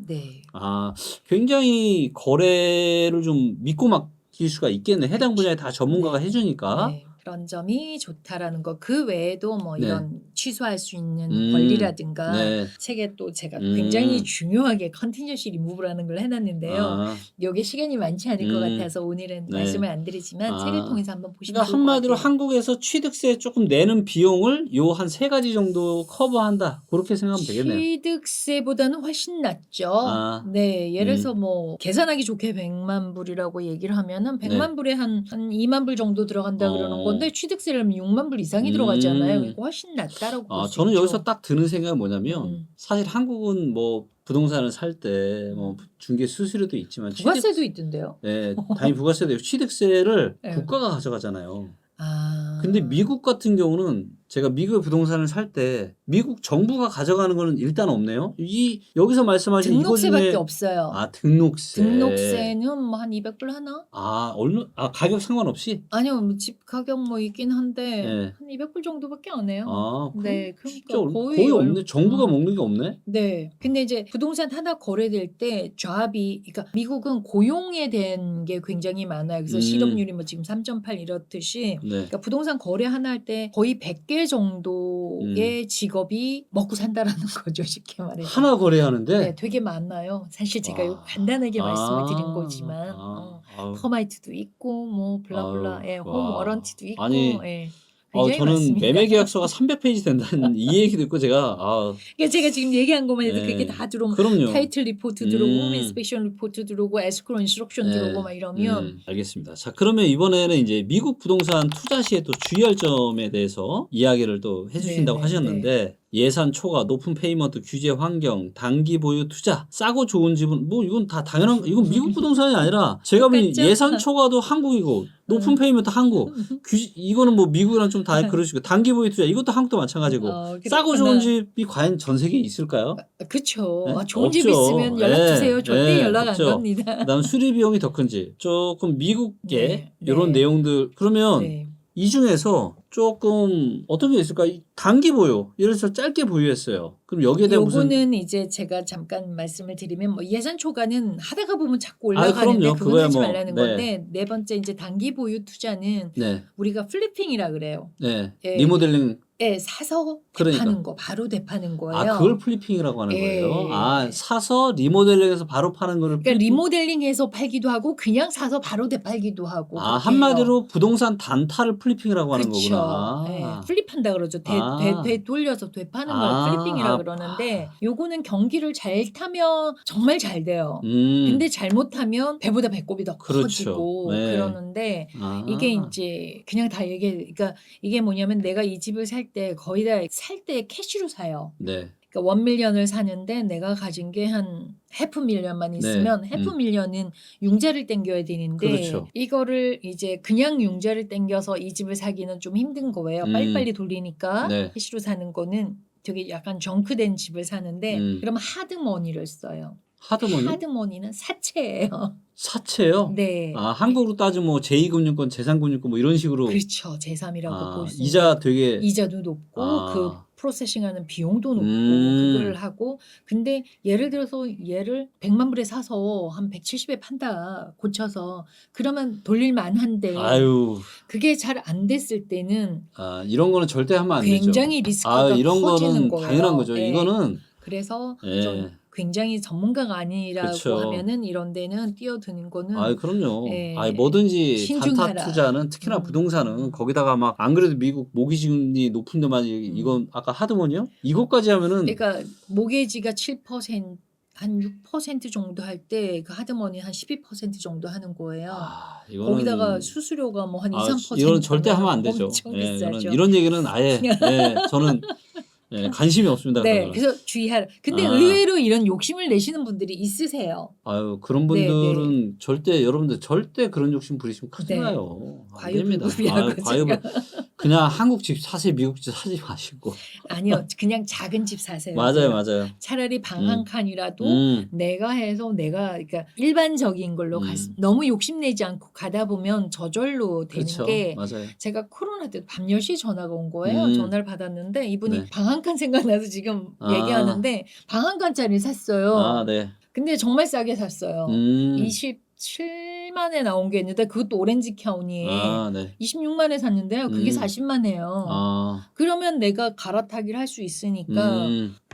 굉장히 거래를 좀 믿고 맡길 수가 있겠네. 해당 분야에 다 전문가가 해주니까. 그런 점이 좋다라는 거. 그 외에도 뭐 이런 취소할 수 있는 권리라든가 책에 또 제가 굉장히 중요하게 컨티뉴시 리무브라는 걸 해놨는데요. 이게 시간이 많지 않을 것 같아서 오늘은 말씀을 안 드리지만 책을 통해서 한번 보시면 좋을 것 한마디로 같아요. 한국에서 취득세 조금 내는 비용을 요 한 3가지 정도 커버한다. 그렇게 생각하면 되겠네요. 취득세보다는 훨씬 낫죠. 예를 들어서 뭐 계산하기 좋게 100만 불이라고 얘기를 하면은 100만 불에 한 2만 불 정도 들어간다 그러는 건데 취득세를 하면 6만 불 이상이 들어가잖아요. 그러니까 훨씬 낫다라고 볼 수 저는 있죠. 여기서 딱 드는 생각은 뭐냐면 사실 한국은 뭐 부동산을 살 때 뭐 중개 수수료도 있지만 부가세도 있던데요. 당연히 부가세도 있고 취득세를 국가가 가져가잖아요. 근데 미국 같은 경우는 제가 미국의 부동산을 살 때 미국 정부가 가져가는 거는 일단 없네요. 여기서 말씀하신 등록세밖에 이거 중에 없어요. 등록세. 등록세는 뭐 한 200불 하나? 가격 상관없이? 아니요. 뭐 집 가격 뭐 있긴 한데 한 200불 정도밖에 안 해요. 그러니까 거의 없네. 정부가 먹는 게 없네. 근데 이제 부동산 하나 거래될 때 조합이 그러니까 미국은 고용에 대한 게 굉장히 많아요. 그래서 실업률이 뭐 지금 3.8 이렇듯이 그러니까 부동산 거래 하나 할 때 거의 100개 정도의 직업이 먹고 산다라는 거죠. 쉽게 말해서. 하나 거래하는데? 되게 많아요. 사실 제가 이거 간단하게 말씀을 드린 거지만 터마이트도 있고 뭐 블라블라 홈 워런티도 있고 굉장히 저는 많습니다. 매매 계약서가 300페이지 된다는 이 얘기 듣고 제가 그러니까 제가 지금 얘기한 것만 해도 그게 다 들어오면 그럼요. 타이틀 리포트 들어오고 홈 인스펙션 리포트 들어오고 에스크로 인스트럭션 들어오고 막 이러면 알겠습니다. 자, 그러면 이번에는 이제 미국 부동산 투자 시에 또 주의할 점에 대해서 이야기를 또 해주신다고 하셨는데 예산 초과, 높은 페이먼트, 규제 환경, 단기 보유 투자, 싸고 좋은 집은 뭐 이건 다 당연한 이건 미국 부동산이 아니라 제가 보니 예산 초과도 한국이고 높은 페이먼트 한국, 이거는 뭐 미국이랑 좀 다 그러시고 단기 보유 투자 이것도 한국도 마찬가지고 싸고 좋은 집이 과연 전 세계에 있을까요? 그렇죠. 좋은 집 있으면 연락 주세요. 절대 연락 안 갑니다. 그다음 수리 비용이 더 큰 집, 조금 미국계 이런 내용들 그러면 이 중에서 조금 어떤 게 있을까? 단기 보유, 예를 들어서 짧게 보유했어요. 그럼 여기에 대한 요거는 이제 제가 잠깐 말씀을 드리면 뭐 예산 초과는 하다가 보면 자꾸 올라가는데 그건 하지 말라는 건데 번째 이제 단기 보유 투자는 우리가 플리핑이라 그래요. 리모델링 사서 그러니까. 되파는 거, 바로 되파는 거예요. 아, 그걸 플리핑이라고 하는 예. 거예요? 아, 사서 리모델링해서 바로 파는 거를 그러니까 플리핑. 리모델링해서 팔기도 하고 그냥 사서 바로 되팔기도 하고. 아, 그렇게 해요. 한마디로 부동산 단타를 플리핑이라고 하는 그렇죠. 거구나. 플립한다 그러죠. 되돌려서 되파는 걸 플리핑이라 그러는데 요거는 경기를 잘 타면 정말 잘 돼요. 근데 잘못하면 배보다 배꼽이 더 그렇죠. 커지고 네. 그러는데 이게 이제 그냥 다 그러니까 이게 뭐냐면 내가 이 집을 살 때 거의 다 살 때 캐시로 사요. 네. 그러니까 1밀리언을 사는데 내가 가진 게 한 해프 밀리언만 있으면 해프 밀리언은 융자를 땡겨야 되는데 그렇죠. 이거를 이제 그냥 융자를 땡겨서 이 집을 사기는 좀 힘든 거예요. 빨리빨리 돌리니까 네. 캐시로 사는 거는 되게 약간 정크된 집을 사는데 그러면 하드머니를 써요. 하드머니? 하드머니는 사채예요. 사채요? 네. 아, 한국으로 따지면 뭐 제2금융권, 제3금융권 뭐 이런 식으로. 그렇죠. 제3이라고 볼 수 있는. 이자 되게. 이자도 높고 그 프로세싱하는 비용도 높고 그걸 하고 근데 예를 들어서 얘를 100만 불에 사서 한 170에 판다 고쳐서 그러면 돌릴 만한데 아유. 그게 잘 안 됐을 때는 이런 거는 절대 하면 안 되죠. 굉장히 리스크가 이런 커지는 거는 거예요. 당연한 거죠. 네. 이거는 그래서 좀 굉장히 전문가가 아니라고 그렇죠. 하면은 이런 데는 뛰어드는 거는 그럼요. 예, 뭐든지 신중하라. 단타 투자는 특히나 부동산은 거기다가 막 안 그래도 미국 모기지금리 높은 데만 이건 아까 하드머니요? 이것까지 하면은 그러니까 모게지가 7% 한 6% 정도 할 때 그 하드머니 한 12% 정도 하는 거예요. 이거는 거기다가 수수료가 뭐 한 2, 3% 이건 절대 하면 안 되죠. 엄청 비싸죠. 이런 얘기는 아예 저는 관심이 없습니다. 네, 그래서 주의하라. 근데 의외로 이런 욕심을 내시는 분들이 있으세요. 그런 분들은 절대 여러분들 절대 그런 욕심 부리시면 큰일 나요. 안 됩니다. 과유불. 그냥 한국 집 사세요. 미국 집 사지 마시고. 아니요, 그냥 작은 집 사세요. 맞아요. 차라리 방 한 칸이라도 내가 해서 그러니까 일반적인 걸로 너무 욕심내지 않고 가다 보면 저절로 되는 그렇죠. 게 맞아요. 제가 코로나 때 밤 10시에 전화가 온 거예요. 전화를 받았는데 이분이 방 한 칸 생각나서 지금 얘기하는데 방 한 칸짜리 샀어요. 네. 근데 정말 싸게 샀어요. 27만에 나온 게 있는데 그것도 오렌지 카운티에 26만에 샀는데요. 그게 40만이에요. 그러면 내가 갈아타기를 할 수 있으니까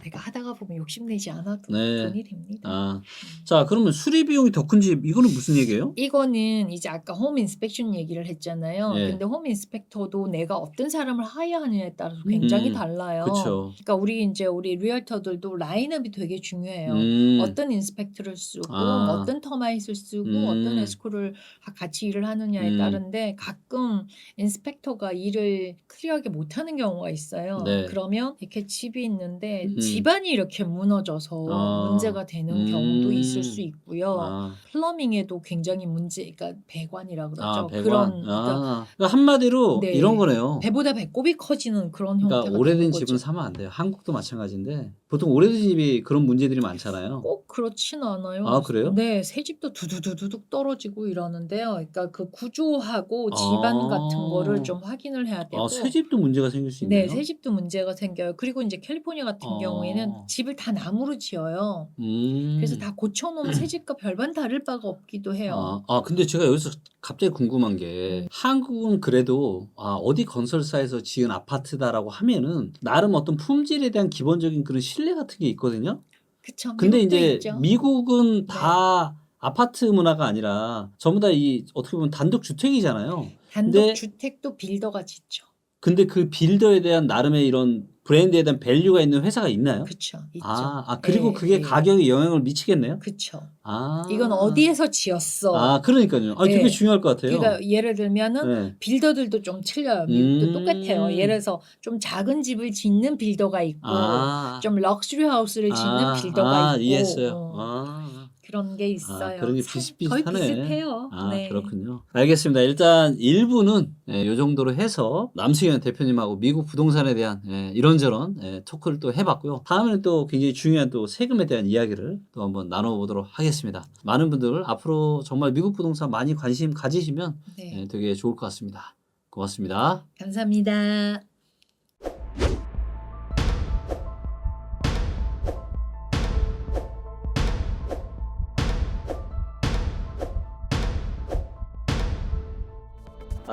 내가 하다가 보면 욕심내지 않아도 돈이 됩니다. 자, 그러면 수리 비용이 더 큰 집 이거는 무슨 얘기예요? 이거는 이제 아까 홈 인스펙션 얘기를 했잖아요. 예. 근데 홈 인스펙터도 내가 어떤 사람을 하야하느냐에 따라서 굉장히 달라요. 그쵸. 그러니까 우리 리얼터들도 라인업이 되게 중요해요. 어떤 인스펙터를 쓰고 어떤 터마이트를 쓰고 어떤 에스코를 같이 일을 하느냐에 따른데 가끔 인스펙터가 일을 클리어하게 못하는 경우가 있어요. 네. 그러면 이렇게 집이 있는데 집안이 이렇게 무너져서 문제가 되는 경우도 있을 수 있고요. 플러밍에도 굉장히 그러니까 배관이라 그러죠. 배관. 그러니까 한마디로 이런 거네요. 배보다 배꼽이 커지는 그런 형태가 그러니까 오래된 되는 집은 거죠. 사면 안 돼요. 한국도 마찬가지인데 보통 오래된 집이 그런 문제들이 많잖아요. 꼭 그렇진 않아요. 그래요? 네, 새 집도 두두두둑 떨어지고 이러는데요. 그러니까 그 구조하고 집안 같은 거를 좀 확인을 해야 되고. 새 집도 문제가 생길 수 있네요. 네, 새 집도 문제가 생겨요. 그리고 이제 캘리포니아 같은 경우에는 집을 다 나무로 지어요. 그래서 다 고쳐놓으면 새 집과 별반 다를 바가 없기도 해요. 근데 제가 여기서 갑자기 궁금한 게 한국은 그래도 어디 건설사에서 지은 아파트다라고 하면은 나름 어떤 품질에 대한 기본적인 그런 신뢰 같은 게 있거든요. 그쵸. 근데 미국도 이제 있죠. 미국은 다 아파트 문화가 아니라 전부 다 어떻게 보면 단독 주택이잖아요. 단독 주택도 빌더가 짓죠. 근데 그 빌더에 대한 나름의 이런 브랜드에 대한 밸류가 있는 회사가 있나요? 그쵸. 있죠. 그리고 그게 가격에 영향을 미치겠네요? 그쵸. 이건 어디에서 지었어. 그러니까요. 되게 중요할 것 같아요. 그러니까 예를 들면은 빌더들도 좀 틀려요. 미국도 똑같아요. 예를 들어서 좀 작은 집을 짓는 빌더가 있고 좀 럭셔리 하우스를 짓는 빌더가 있고 이해했어요. 그런 게 있어요. 그런 게 거의 비슷비슷하네. 비슷해요. 네. 그렇군요. 알겠습니다. 일단 1부는 이 정도로 해서 남승현 대표님하고 미국 부동산에 대한 이런저런 토크를 또 해봤고요. 다음에는 또 굉장히 중요한 또 세금에 대한 이야기를 또 한번 나눠보도록 하겠습니다. 많은 분들 앞으로 정말 미국 부동산 많이 관심 가지시면 되게 좋을 것 같습니다. 고맙습니다. 감사합니다.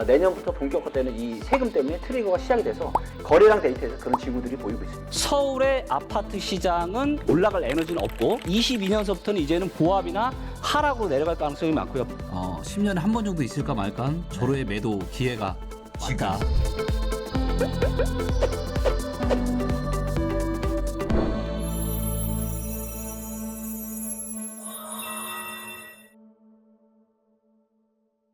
내년부터 본격화되는 이 세금 때문에 트리거가 시작이 돼서 거래량 데이터에서 그런 징후들이 보이고 있습니다. 서울의 아파트 시장은 올라갈 에너지는 없고 22년서부터는 이제는 보합이나 하락으로 내려갈 가능성이 많고요. 10년에 한 번 정도 있을까 말까 한 절호의 매도 기회가 왔다.